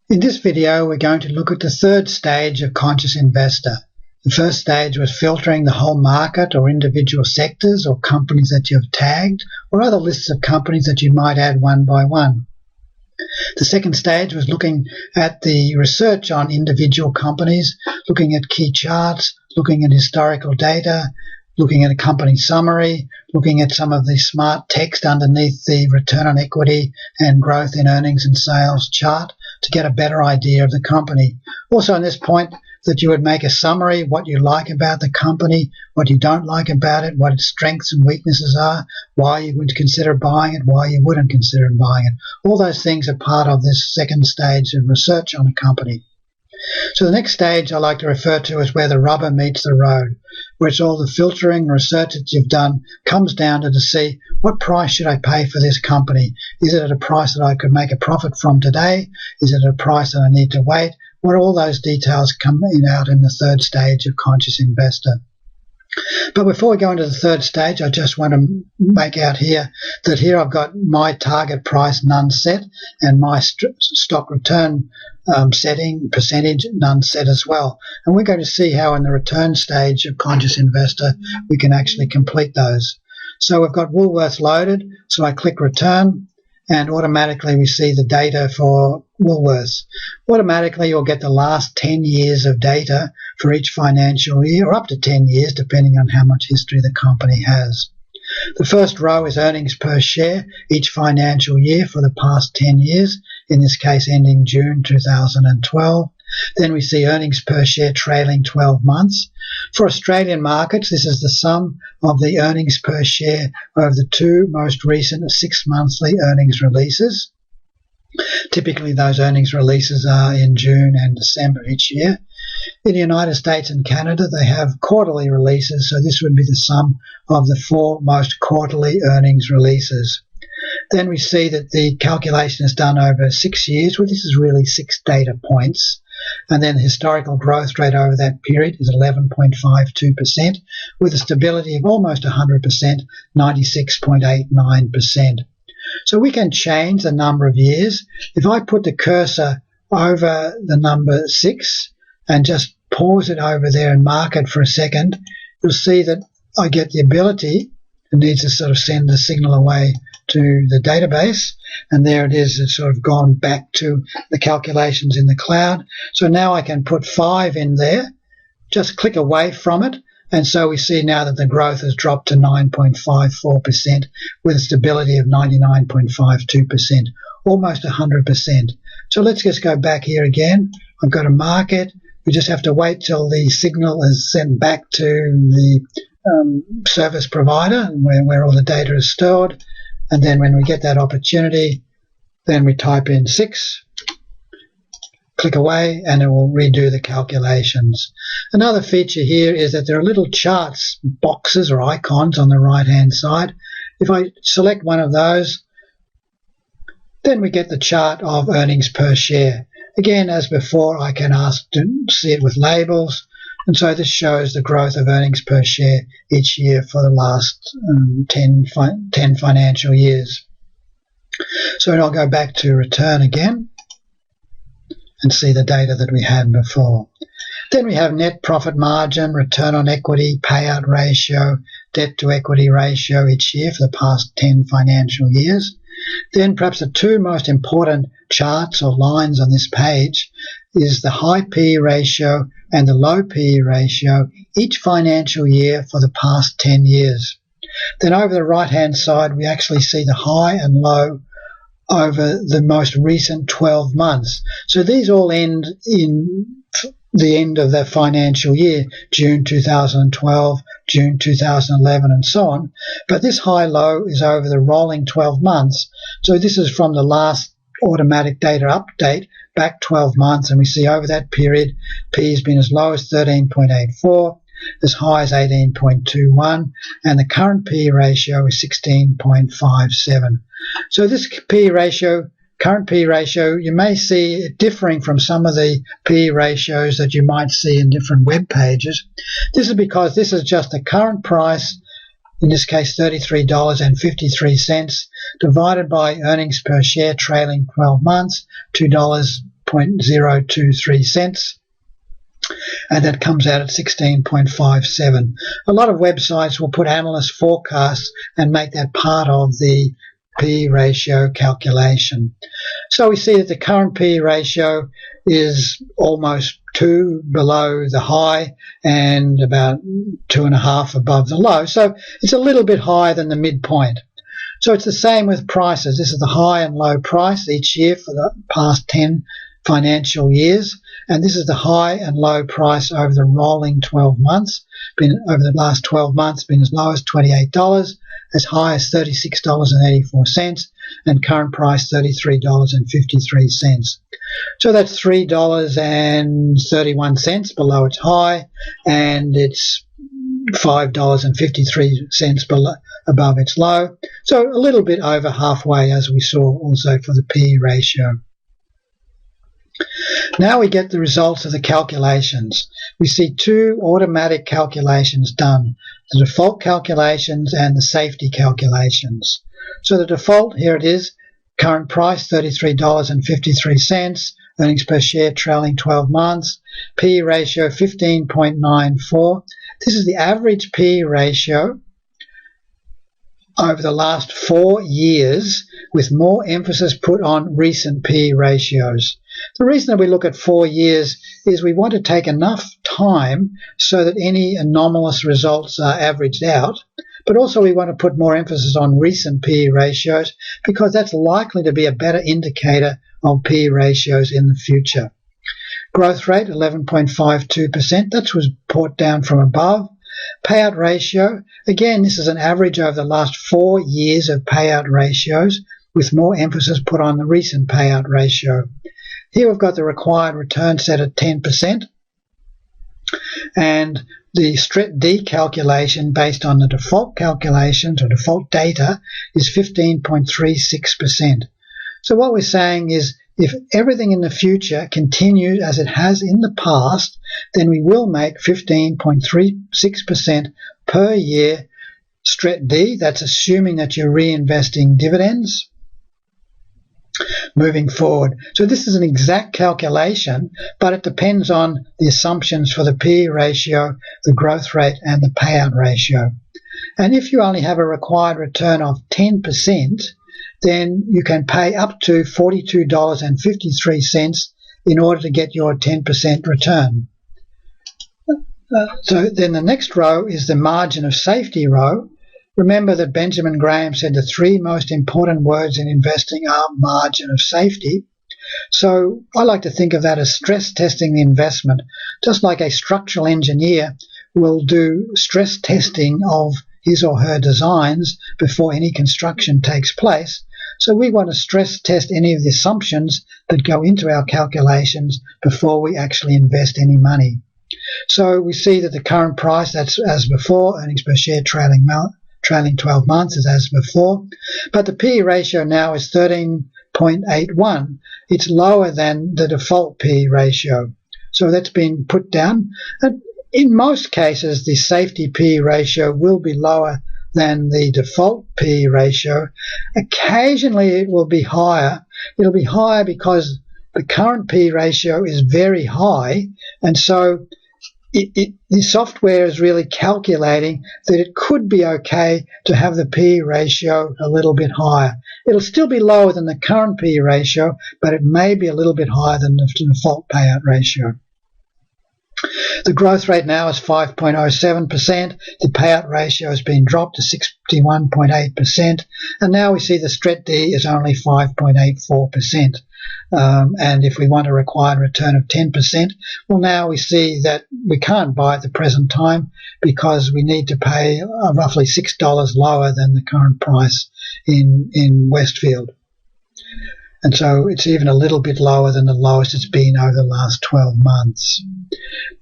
In this video, we're going to look at the third stage of Conscious Investor. The first stage was filtering the whole market or individual sectors or companies that you've tagged or other lists of companies that you might add one by one. The second stage was looking at the research on individual companies, looking at key charts, looking at historical data, looking at a company summary, looking at some of the smart text underneath the return on equity and growth in earnings and sales chart to get a better idea of the company. Also on this point, that you would make a summary, what you like about the company, what you don't like about it, what its strengths and weaknesses are, why you would consider buying it, why you wouldn't consider buying it. All those things are part of this second stage of research on a company. So the next stage I like to refer to as where the rubber meets the road, where it's all the filtering and research that you've done comes down to see what price should I pay for this company. Is it at a price that I could make a profit from today? Is it at a price that I need to wait? What all those details come out in the third stage of Conscious Investor. But before we go into the third stage, I just want to make out here that here I've got my target price none set and my stock return setting percentage none set as well. And we're going to see how in the return stage of Conscious Investor we can actually complete those. So we've got Woolworths loaded, so I click return and automatically we see the data for Woolworths. Automatically you'll get the last 10 years of data for each financial year, or up to 10 years depending on how much history the company has. The first row is earnings per share each financial year for the past 10 years, in this case ending June 2012. Then we see earnings per share trailing 12 months. For Australian markets, this is the sum of the earnings per share over the two most recent 6-monthly earnings releases. Typically, those earnings releases are in June and December each year. In the United States and Canada, they have quarterly releases, so this would be the sum of the 4 most quarterly earnings releases. Then we see that the calculation is done over 6 years. Well, this is really 6 data points. And then the historical growth rate over that period is 11.52%, with a stability of almost 100%, 96.89%. So we can change the number of years. If I put the cursor over the number 6 and just pause it over there and mark it for a second, you'll see that I get the ability, it needs to sort of send the signal away to the database, and there it is. It's sort of gone back to the calculations in the cloud. So now I can put 5 in there, just click away from it, and so we see now that the growth has dropped to 9.54% with a stability of 99.52%, almost 100%. So let's just go back here again. I've got to mark it. We just have to wait till the signal is sent back to the service provider where all the data is stored. And then when we get that opportunity, then we type in 6, click away, and it will redo the calculations. Another feature here is that there are little charts, boxes or icons on the right-hand side. If I select one of those, then we get the chart of earnings per share. Again, as before, I can ask to see it with labels. And so this shows the growth of earnings per share each year for the last 10 financial years. So I'll go back to return again and see the data that we had before. Then we have net profit margin, return on equity, payout ratio, debt to equity ratio each year for the past 10 financial years. Then perhaps the 2 most important charts or lines on this page is the high PE ratio and the low PE ratio each financial year for the past 10 years. Then over the right-hand side, we actually see the high and low over the most recent 12 months. So these all end in the end of the financial year, June 2012, June 2011, and so on. But this high-low is over the rolling 12 months. So this is from the last automatic data update back 12 months, and we see over that period P has been as low as 13.84, as high as 18.21, and the current P ratio is 16.57. So this P ratio, current P ratio, you may see it differing from some of the P ratios that you might see in different web pages. This is because this is just the current price, in this case $33.53, divided by earnings per share trailing 12 months, $2 0.023 cents. And that comes out at 16.57. A lot of websites will put analyst forecasts and make that part of the P ratio calculation. So we see that the current P ratio is almost 2 below the high and about 2.5 above the low. So it's a little bit higher than the midpoint. So it's the same with prices. This is the high and low price each year for the past 10 financial years. And this is the high and low price over the rolling 12 months. Over the last 12 months, been as low as $28, as high as $36.84, and current price $33.53. So that's $3.31 below its high, and it's $5.53 above its low. So a little bit over halfway, as we saw also for the P ratio. Now we get the results of the calculations. We see two automatic calculations done, the default calculations and the safety calculations. So the default, here it is, current price $33.53, earnings per share trailing 12 months, P ratio 15.94. This is the average P ratio over the last 4 years, with more emphasis put on recent P ratios. The reason that we look at 4 years is we want to take enough time so that any anomalous results are averaged out, but also we want to put more emphasis on recent P ratios because that's likely to be a better indicator of P ratios in the future. Growth rate 11.52%, that was brought down from above. Payout ratio, again, this is an average over the last 4 years of payout ratios, with more emphasis put on the recent payout ratio. Here we've got the required return set at 10%, and the STRET D calculation based on the default calculations or default data is 15.36%. So what we're saying is if everything in the future continues as it has in the past, then we will make 15.36% per year STRET D. That's assuming that you're reinvesting dividends moving forward. So this is an exact calculation, but it depends on the assumptions for the P ratio, the growth rate, and the payout ratio. And if you only have a required return of 10%, then you can pay up to $42.53 in order to get your 10% return. So then the next row is the margin of safety row. Remember that Benjamin Graham said the three most important words in investing are margin of safety. So I like to think of that as stress testing the investment, just like a structural engineer will do stress testing of his or her designs before any construction takes place. So we want to stress test any of the assumptions that go into our calculations before we actually invest any money. So we see that the current price, that's as before, earnings per share trailing 12 months is as before, but the P ratio now is 13.81. It's lower than the default P ratio. So that's been put down. And in most cases, the safety P ratio will be lower than the default P ratio. Occasionally it will be higher. It'll be higher because the current P ratio is very high, and so the software is really calculating that it could be okay to have the P ratio a little bit higher. It'll still be lower than the current P ratio, but it may be a little bit higher than the default payout ratio. The growth rate now is 5.07%. The payout ratio has been dropped to 61.8%. And now we see the STRET D is only 5.84%. And if we want a required return of 10%, well, now we see that we can't buy at the present time because we need to pay roughly $6 lower than the current price in Westfield. And so it's even a little bit lower than the lowest it's been over the last 12 months.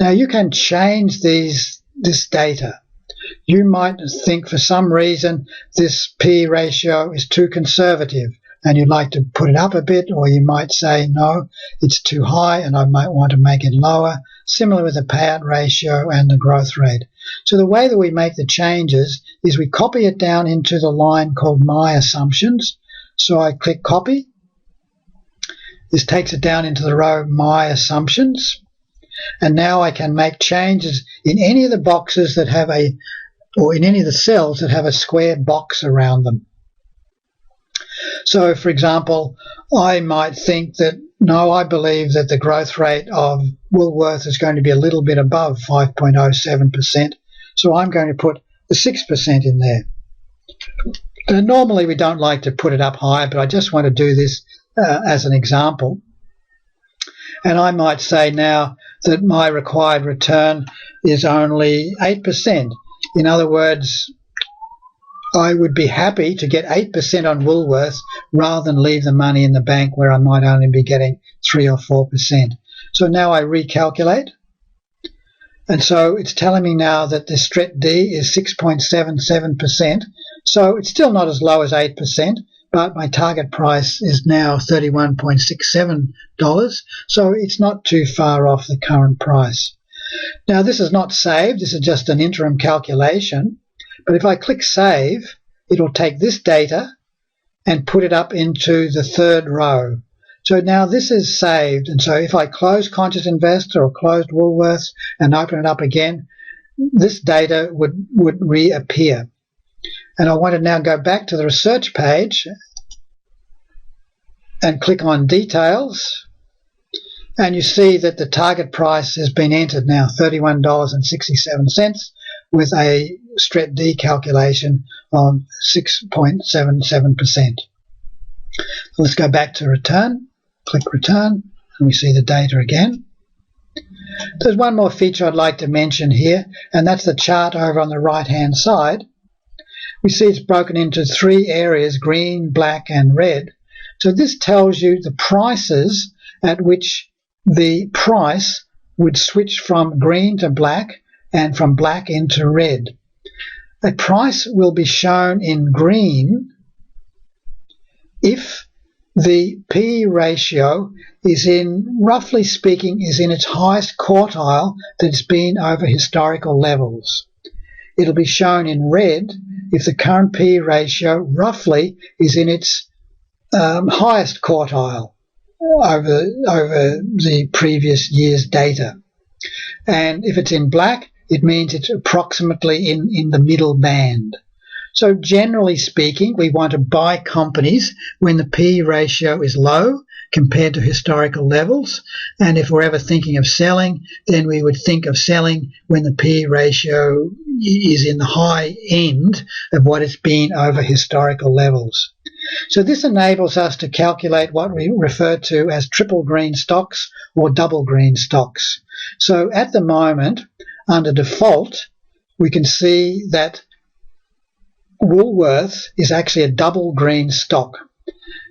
Now you can change this data. You might think for some reason this P ratio is too conservative and you'd like to put it up a bit, or you might say, no, it's too high and I might want to make it lower, similar with the payout ratio and the growth rate. So the way that we make the changes is we copy it down into the line called My Assumptions. So I click Copy. This takes it down into the row My Assumptions. And now I can make changes in any of the boxes that have or in any of the cells that have a square box around them. So, for example, I might think that, no, I believe that the growth rate of Woolworths is going to be a little bit above 5.07%. So I'm going to put the 6% in there. And normally we don't like to put it up higher, but I just want to do this as an example. And I might say now that my required return is only 8%. In other words, I would be happy to get 8% on Woolworths rather than leave the money in the bank where I might only be getting 3 or 4%. So now I recalculate. And so it's telling me now that the Stret D is 6.77%. So it's still not as low as 8%, but my target price is now $31.67. So it's not too far off the current price. Now, this is not saved. This is just an interim calculation. But if I click Save, it'll take this data and put it up into the third row. So now this is saved. And so if I close Conscious Investor or closed Woolworths and open it up again, this data would reappear. And I want to now go back to the research page and click on Details. And you see that the target price has been entered now, $31.67, with a Stret D calculation of 6.77%. Let's go back to Return, click Return, and we see the data again. There's one more feature I'd like to mention here, and that's the chart over on the right-hand side. We see it's broken into 3 areas, green, black, and red. So this tells you the prices at which the price would switch from green to black and from black into red. A price will be shown in green if the P/E ratio is roughly speaking, is in its highest quartile that it's been over historical levels. It'll be shown in red if the current P/E ratio roughly is in its highest quartile over the previous year's data. And if it's in black, it means it's approximately in the middle band. So generally speaking, we want to buy companies when the P/E ratio is low compared to historical levels. And if we're ever thinking of selling, then we would think of selling when the P/E ratio is in the high end of what it's been over historical levels. So this enables us to calculate what we refer to as triple green stocks or double green stocks. So at the moment, under default, we can see that Woolworths is actually a double green stock.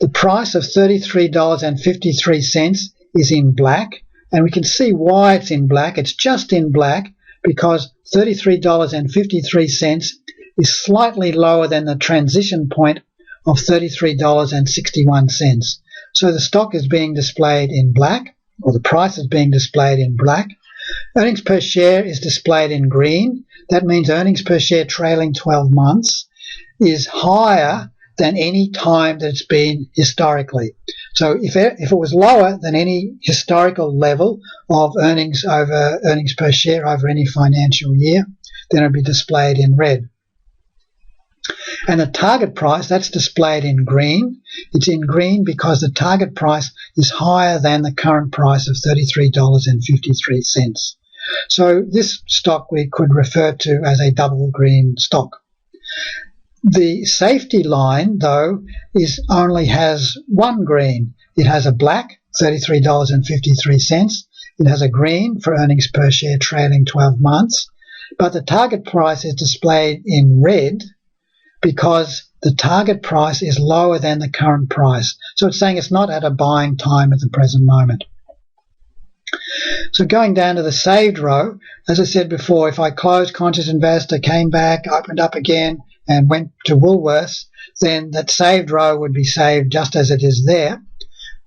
The price of $33.53 is in black, and we can see why it's in black. It's just in black because $33.53 is slightly lower than the transition point of $33.61. So the stock is being displayed in black, or the price is being displayed in black. Earnings per share is displayed in green. That means earnings per share trailing 12 months is higher than any time that it's been historically. So if it was lower than any historical level of earnings per share over any financial year, then it would be displayed in red. And the target price, that's displayed in green. It's in green because the target price is higher than the current price of $33.53. So this stock we could refer to as a double green stock. The safety line, though, only has one green. It has a black, $33.53. It has a green for earnings per share trailing 12 months. But the target price is displayed in red because the target price is lower than the current price. So it's saying it's not at a buying time at the present moment. So going down to the saved row, as I said before, if I closed Conscious Investor, came back, opened up again, and went to Woolworths, then that saved row would be saved just as it is there.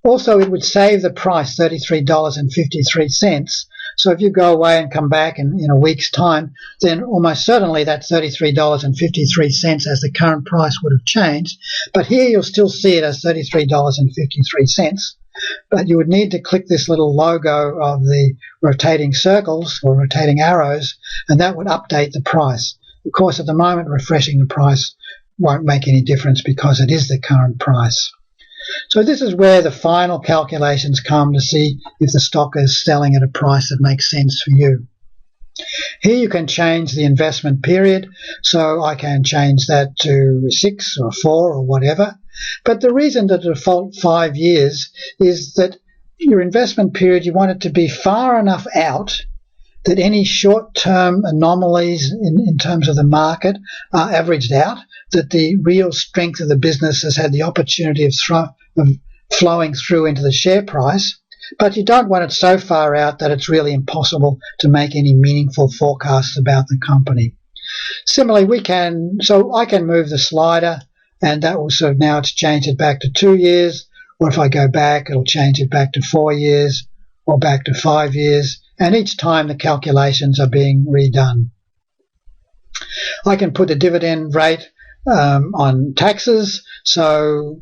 Also, it would save the price, $33.53. So if you go away and come back in a week's time, then almost certainly that $33.53 as the current price would have changed. But here you'll still see it as $33.53. but you would need to click this little logo of the rotating circles or rotating arrows, and that would update the price. Of course, at the moment, refreshing the price won't make any difference because it is the current price. So this is where the final calculations come to see if the stock is selling at a price that makes sense for you. Here you can change the investment period, so I can change that to 6 or 4 or whatever. But the reason the default 5 years is that your investment period, you want it to be far enough out that any short-term anomalies in terms of the market are averaged out, that the real strength of the business has had the opportunity of flowing through into the share price, but you don't want it so far out that it's really impossible to make any meaningful forecasts about the company. Similarly, I can move the slider, and that will sort of, now it's changed it back to 2 years, or if I go back, it'll change it back to 4 years or back to 5 years, and each time the calculations are being redone. I can put the dividend rate on taxes, so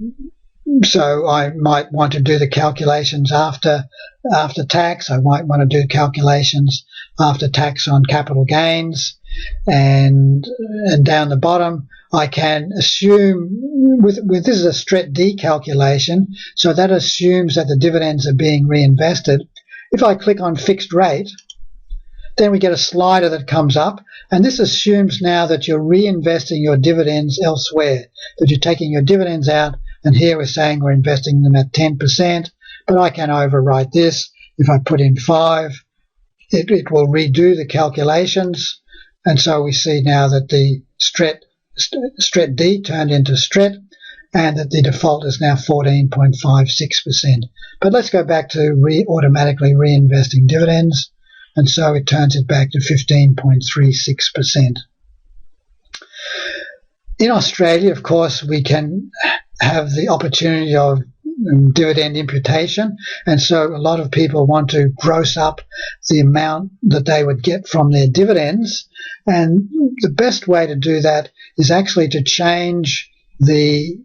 I might want to do the calculations after tax. I might want to do calculations after tax on capital gains, and down the bottom I can assume with this is a STRET D calculation, so that assumes that the dividends are being reinvested. If I click on fixed rate, then we get a slider that comes up, and this assumes now that you're reinvesting your dividends elsewhere, that you're taking your dividends out, and here we're saying we're investing them at 10%, but I can overwrite this. If I put in 5, it will redo the calculations, and so we see now that the STRET D turned into STRET, and that the default is now 14.56%. But let's go back to automatically reinvesting dividends, and so it turns it back to 15.36%. In Australia, of course, we can have the opportunity of dividend imputation, and so a lot of people want to gross up the amount that they would get from their dividends, and the best way to do that is actually to change the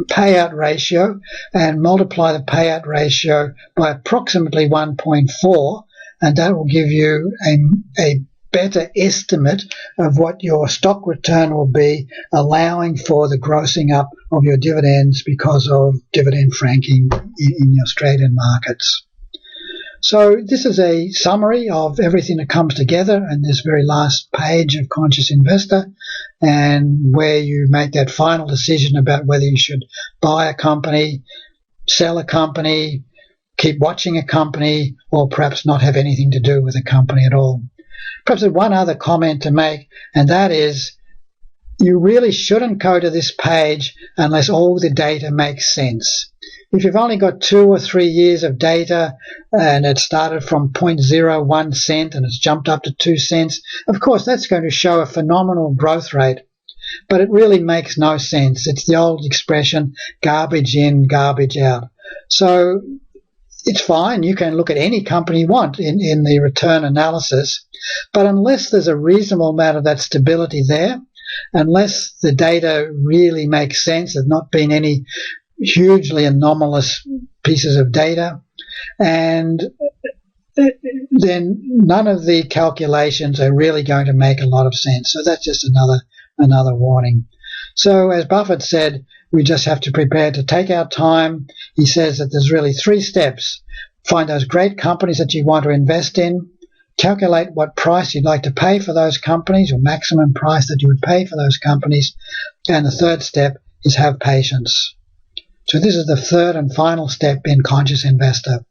payout ratio and multiply the payout ratio by approximately 1.4, and that will give you a better estimate of what your stock return will be, allowing for the grossing up of your dividends because of dividend franking in the Australian markets. So this is a summary of everything that comes together in this very last page of Conscious Investor, and where you make that final decision about whether you should buy a company, sell a company, keep watching a company, or perhaps not have anything to do with a company at all. Perhaps there's one other comment to make, and that is you really shouldn't go to this page unless all the data makes sense. If you've only got 2 or 3 years of data and it started from 0.01 cent and it's jumped up to 2 cents, of course that's going to show a phenomenal growth rate, but it really makes no sense. It's the old expression, garbage in, garbage out. So it's fine. You can look at any company you want in the return analysis, but unless there's a reasonable amount of that stability there, unless the data really makes sense, there's not been any hugely anomalous pieces of data, and then none of the calculations are really going to make a lot of sense. So that's just another warning. So as Buffett said, we just have to prepare to take our time. He says that there's really 3 steps. Find those great companies that you want to invest in, calculate what price you'd like to pay for those companies, or maximum price that you would pay for those companies, and the 3rd step is have patience. So this is the 3rd and final step in Conscious Investor.